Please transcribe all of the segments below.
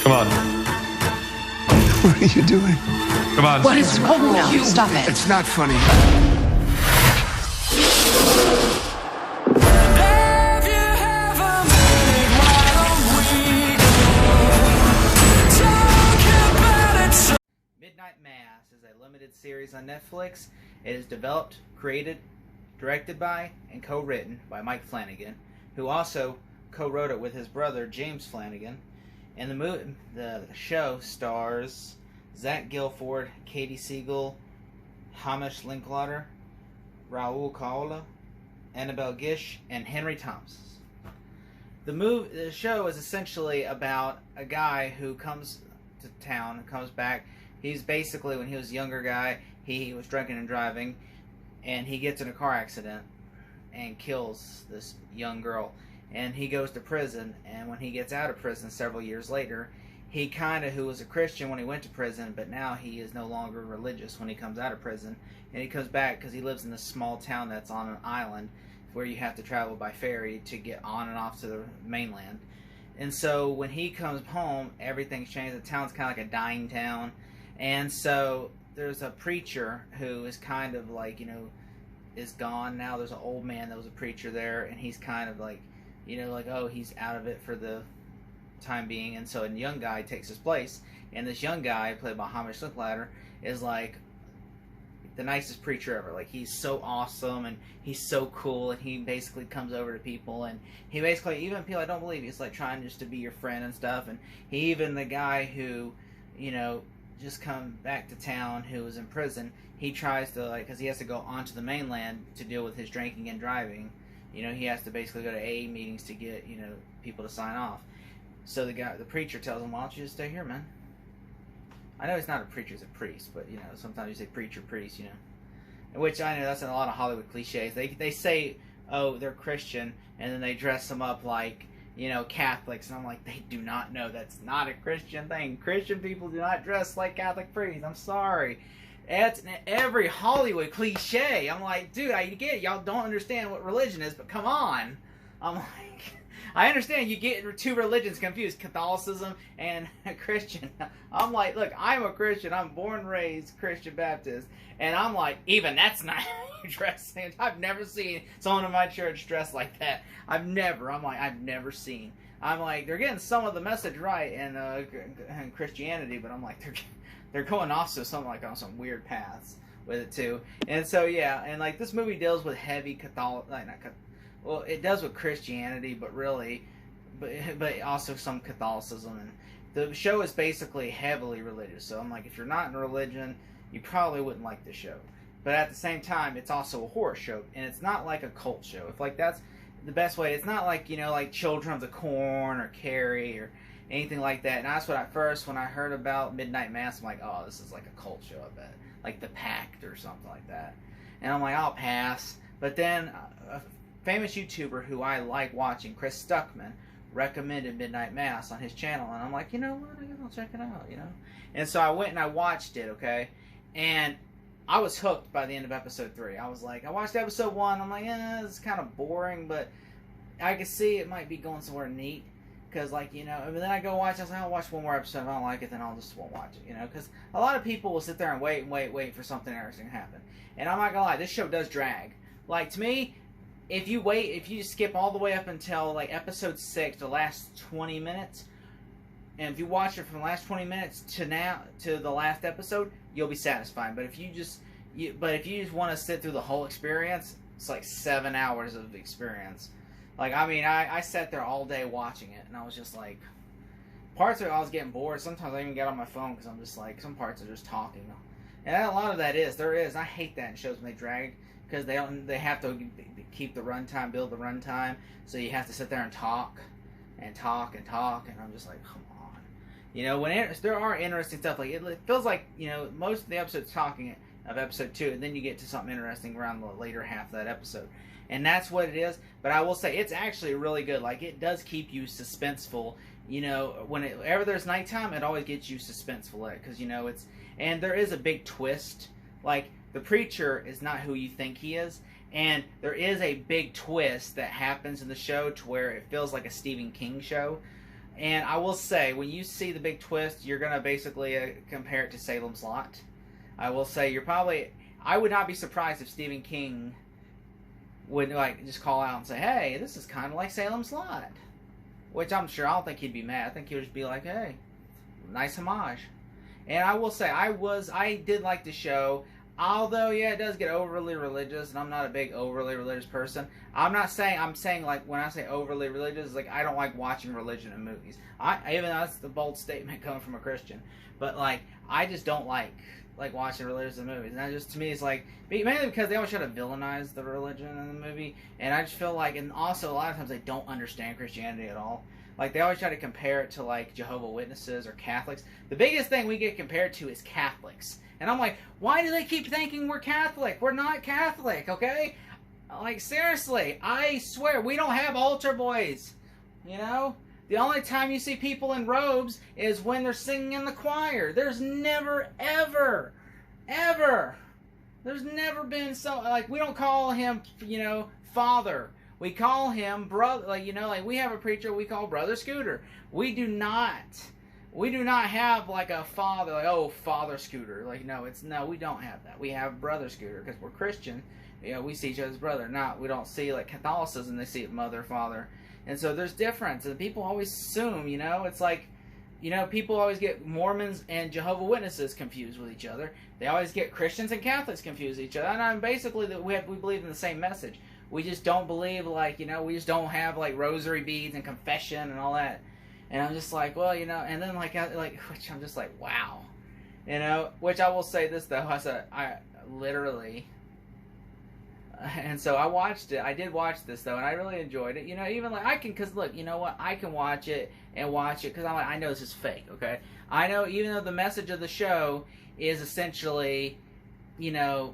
Come on. What are you doing? Come on. What is wrong with you? Stop it. It's not funny. Midnight Mass is a limited series on Netflix. It is developed, created, directed by, and co-written by Mike Flanagan, who also co-wrote it with his brother James Flanagan. And the show stars Zach Gilford, Katie Siegel, Hamish Linklater, Raul Kaola, Annabelle Gish, and Henry Thomas. The show is essentially about a guy who comes to town, comes back. He's basically, when he was a younger guy, he was drinking and driving, and he gets in a car accident and kills this young girl. And he goes to prison, and when he gets out of prison several years later, he who was a Christian when he went to prison, but now he is no longer religious when he comes out of prison. And he comes back because he lives in this small town that's on an island where you have to travel by ferry to get on and off to the mainland. And so when he comes home, everything's changed. The town's kind of like a dying town. And so there's a preacher who is kind of like, is gone now. There's an old man that was a preacher there, and he's kind of like, oh, he's out of it for the time being. And so a young guy takes his place. And this young guy, played by Hamish Linklater, is like the nicest preacher ever. Like, he's so awesome, and he's so cool, and he basically comes over to people, and he basically, even people I don't believe, he's like trying just to be your friend and stuff. And the guy who, just come back to town, who was in prison, he tries to, because he has to go onto the mainland to deal with his drinking and driving. He has to basically go to AA meetings to get, people to sign off. So the preacher tells him, why don't you just stay here, man? I know he's not a preacher, he's a priest, but, sometimes you say preacher, priest, Which, I know that's in a lot of Hollywood cliches. They say, oh, they're Christian, and then they dress them up like, Catholics, and I'm like, they do not know that's not a Christian thing. Christian people do not dress like Catholic priests. I'm sorry. It's every Hollywood cliche. I'm like, dude, I get it. Y'all don't understand what religion is, but come on. I'm like, I understand you get two religions confused, Catholicism and Christian. I'm like, look, I'm a Christian. I'm born and raised Christian Baptist. And I'm like, even that's not how you dress. I've never seen someone in my church dress like that. I've never seen. I'm like, they're getting some of the message right in Christianity, but I'm like, they're going off to something like on some weird paths with it too. And so, yeah, and like this movie deals with heavy well, it does with Christianity, but also some Catholicism. And the show is basically heavily religious. So I'm like, if you're not in religion, you probably wouldn't like the show. But at the same time, it's also a horror show, and it's not like a cult show. If like that's the best way, it's not like like Children of the Corn or Carrie or anything like that. And that's what when I heard about Midnight Mass, I'm like, oh, this is like a cult show, I bet, like The Pact or something like that. And I'm like, I'll pass. But then a famous YouTuber who I like watching, Chris Stuckman, recommended Midnight Mass on his channel, and I'm like, you know what, I guess I'll check it out, And so I went and I watched it, okay, and I was hooked by the end of episode 3. I was like, I watched episode 1, I'm like, this is kind of boring, but I could see it might be going somewhere neat, because and then I go watch, I was like, I'll watch one more episode, if I don't like it, then I'll just won't watch it, because a lot of people will sit there and wait for something interesting to happen, and I'm not gonna lie, this show does drag. Like, to me, if you skip all the way up until like episode 6, the last 20 minutes, and if you watch it from the last 20 minutes to the last episode, you'll be satisfied. But if you just want to sit through the whole experience, it's like 7 hours of experience. Like, I mean, I sat there all day watching it, and I was just like, parts of it I was getting bored. Sometimes I even get on my phone because I'm just like, some parts are just talking, and a lot of that is. I hate that in shows when they drag, because they have to keep the runtime, build the runtime, so you have to sit there and talk, and I'm just like, come on. When there are interesting stuff, like, it feels like, most of the episode's talking of episode 2, and then you get to something interesting around the later half of that episode. And that's what it is, but I will say, it's actually really good. Like, it does keep you suspenseful. Whenever there's nighttime, it always gets you suspenseful, because, and there is a big twist. Like, the preacher is not who you think he is, and there is a big twist that happens in the show to where it feels like a Stephen King show. And I will say, when you see the big twist, you're going to basically compare it to Salem's Lot. I will say you're probably... I would not be surprised if Stephen King would like just call out and say, hey, this is kind of like Salem's Lot. Which I'm sure, I don't think he'd be mad. I think he would just be like, hey, nice homage. And I will say, I did like the show. Although, yeah, it does get overly religious, and I'm not a big overly religious person. I'm saying, like, when I say overly religious, like, I don't like watching religion in movies. Even though that's the bold statement coming from a Christian. But, like, I just don't like watching religious in movies. And that just, to me, is like, mainly because they always try to villainize the religion in the movie. And I just feel like, and also a lot of times they don't understand Christianity at all. Like, they always try to compare it to, like, Jehovah's Witnesses or Catholics. The biggest thing we get compared to is Catholics. And I'm like, why do they keep thinking we're Catholic? We're not Catholic, okay? Like, seriously, I swear, we don't have altar boys, you know? The only time you see people in robes is when they're singing in the choir. There's never, ever, there's never been so, like, we don't call him, you know, Father. We call him brother, like, you know, like, we have a preacher we call Brother Scooter. We do not have, like, a father, like, oh, Father Scooter. Like, no, we don't have that. We have Brother Scooter, because we're Christian. You know, we see each other as brother. We don't see, like, Catholicism, they see it mother, father. And so there's difference, and people always assume, you know, it's like, you know, people always get Mormons and Jehovah's Witnesses confused with each other. They always get Christians and Catholics confused with each other. And basically, we believe in the same message. We just don't believe, like, you know, we just don't have, like, rosary beads and confession and all that. And I'm just like, well, you know, and then, which I'm just like, wow. You know, which I will say this, though, I literally, and so I watched it, I did watch this, though, and I really enjoyed it. You know, even, like, because, look, you know what, I can watch it, because I'm like, I know this is fake, okay? I know, even though the message of the show is essentially, you know,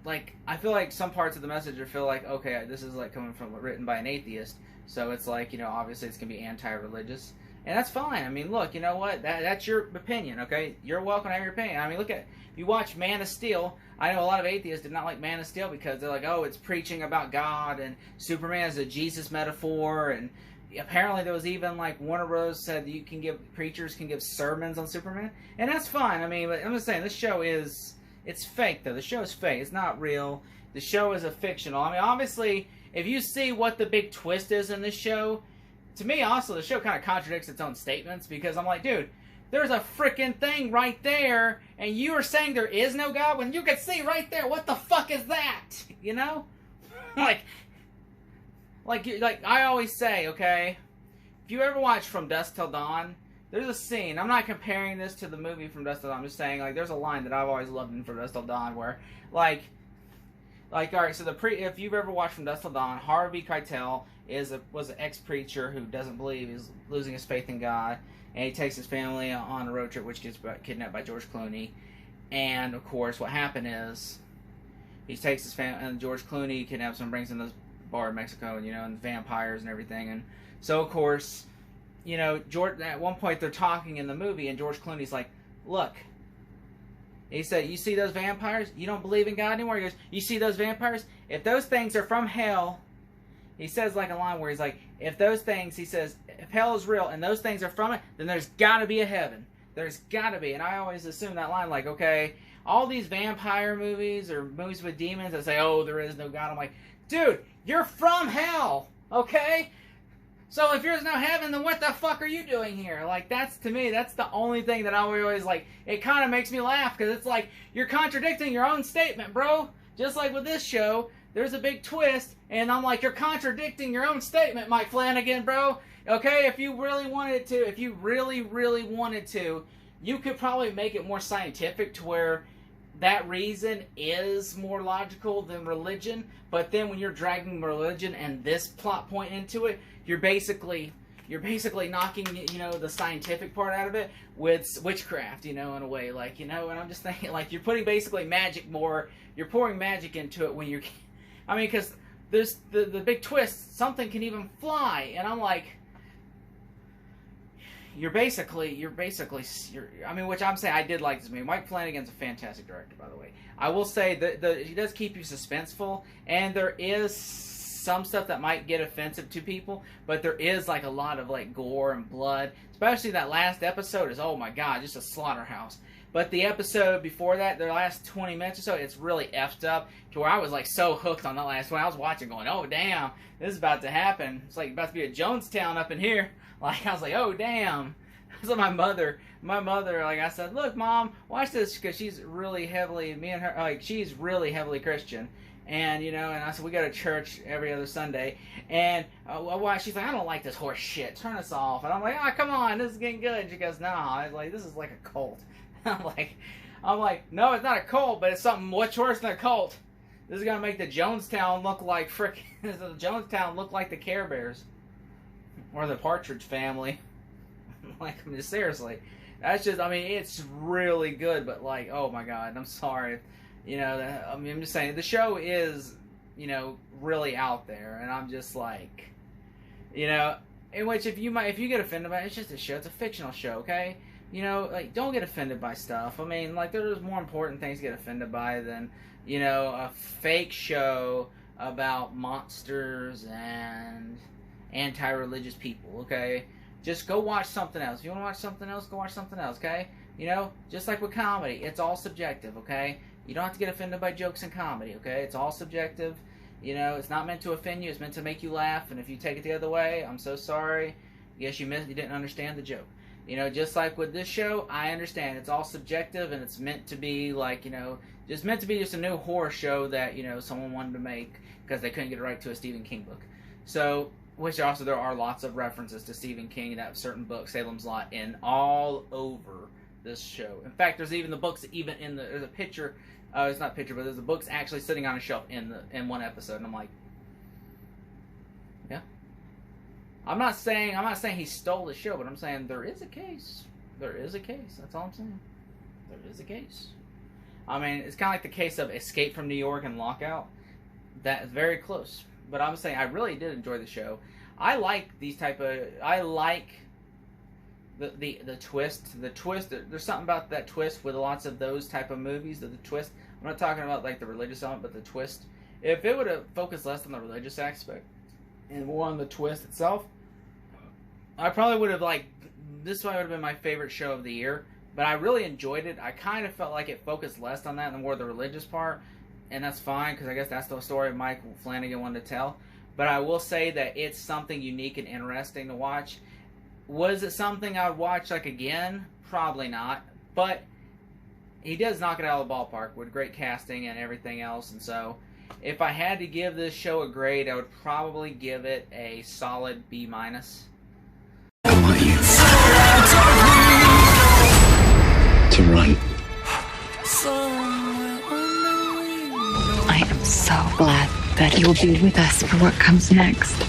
like, I feel like some parts of the message I feel like, okay, this is, like, coming from, written by an atheist, so it's like, you know, obviously it's going to be anti-religious, and that's fine. I mean, look, you know what, that's your opinion, okay? You're welcome to have your opinion. I mean, look at, if you watch Man of Steel, I know a lot of atheists did not like Man of Steel because they're like, oh, it's preaching about God, and Superman is a Jesus metaphor, and apparently there was even, like, Warner Bros. Said preachers can give sermons on Superman, and that's fine. I mean, but I'm just saying, this show is, it's fake, though. The show is fake. It's not real. The show is a fictional. I mean, obviously, if you see what the big twist is in this show, to me, also, the show kind of contradicts its own statements, because I'm like, dude, there's a freaking thing right there, and you are saying there is no God when you can see right there, what the fuck is that? You know? like I always say, okay, if you ever watch From Dusk Till Dawn, there's a scene, I'm not comparing this to the movie From Dusk Till Dawn, I'm just saying, like, there's a line that I've always loved in From Dusk Till Dawn where, like, alright, so if you've ever watched From Dusk Till Dawn, Harvey Keitel was an ex-preacher who doesn't believe, he's losing his faith in God, and he takes his family on a road trip, which gets kidnapped by George Clooney, and, of course, what happened is, he takes his family, and George Clooney kidnaps him, brings him to this bar in Mexico, and, you know, and vampires and everything, and so, of course, you know, at one point they're talking in the movie, and George Clooney's like, look, he said, you see those vampires? You don't believe in God anymore? He goes, you see those vampires? If those things are from hell, he says, like, a line where he's like, if those things, he says, if hell is real and those things are from it, then there's gotta be a heaven. There's gotta be. And I always assume that line, like, okay, all these vampire movies or movies with demons that say, oh, there is no God. I'm like, dude, you're from hell, okay? So if there's no heaven, then what the fuck are you doing here? Like, that's, to me, that's the only thing that I always, like, it kind of makes me laugh, because it's like, you're contradicting your own statement, bro. Just like with this show, there's a big twist, and I'm like, you're contradicting your own statement, Mike Flanagan, bro. Okay, if you really wanted to, if you really, really wanted to, you could probably make it more scientific to where that reason is more logical than religion, but then when you're dragging religion and this plot point into it, you're basically knocking, you know, the scientific part out of it with witchcraft, you know, in a way, like, you know, and I'm just thinking, like, you're putting basically you're pouring magic into it when you're, I mean, because there's the big twist, something can even fly, and I'm like, you're basically, I mean, which I'm saying, I did like this movie. Mike Flanagan's a fantastic director, by the way. I will say that he does keep you suspenseful, and there is some stuff that might get offensive to people, but there is like a lot of like gore and blood. Especially that last episode is, oh my god, just a slaughterhouse. But the episode before that, the last 20 minutes or so, it's really effed up to where I was like so hooked on that last one. I was watching going, oh damn, this is about to happen. It's like about to be a Jonestown up in here. Like, I was like, oh damn. So my mother, like I said, look mom, watch this, because she's really heavily, me and her, like she's really heavily Christian. And, you know, and I said, we go to church every other Sunday. And she's like, I don't like this horse shit. Turn this off. And I'm like, oh, come on, this is getting good. And she goes, no. I was like, this is like a cult. I'm like, no, it's not a cult, but it's something much worse than a cult. This is gonna make the Jonestown look like the Jonestown look like the Care Bears or the Partridge Family. Like, I mean, seriously, that's just, I mean, it's really good, but like, oh my god, I'm sorry, you know. I mean, I'm just saying the show is, you know, really out there, and I'm just like, you know, in which if you get offended by it, it's just a show. It's a fictional show, okay? You know, like, don't get offended by stuff. I mean, like, there's more important things to get offended by than, you know, a fake show about monsters and anti-religious people, okay? Just go watch something else. If you want to watch something else, go watch something else, okay? You know, just like with comedy, it's all subjective, okay? You don't have to get offended by jokes in comedy, okay? It's all subjective. You know, it's not meant to offend you. It's meant to make you laugh. And if you take it the other way, I'm so sorry. Yes, you didn't understand the joke. You know, just like with this show, I understand it's all subjective, and it's meant to be like, you know, just meant to be just a new horror show that, you know, someone wanted to make because they couldn't get it right to a Stephen King book. So, which also there are lots of references to Stephen King, that certain book, Salem's Lot, in all over this show. In fact, there's even the books, even in the, there's a picture, it's not a picture, but there's the books actually sitting on a shelf in one episode, and I'm like, yeah. I'm not saying he stole the show, but I'm saying there is a case. There is a case. That's all I'm saying. There is a case. I mean, it's kind of like the case of Escape from New York and Lockout. That is very close. But I'm saying I really did enjoy the show. I like these type of. I like the twist. The twist. There's something about that twist with lots of those type of movies. The twist. I'm not talking about like the religious element, but the twist. If it would have focused less on the religious aspect and more on the twist itself, I probably would have this would have been my favorite show of the year. But I really enjoyed it. I kind of felt like it focused less on that and more the religious part, and that's fine because I guess that's the story Mike Flanagan wanted to tell. But I will say that it's something unique and interesting to watch. Was it something I would watch again? Probably not. But he does knock it out of the ballpark with great casting and everything else, and so if I had to give this show a grade, I would probably give it a solid B-. I want you to run. I am so glad that you will be with us for what comes next.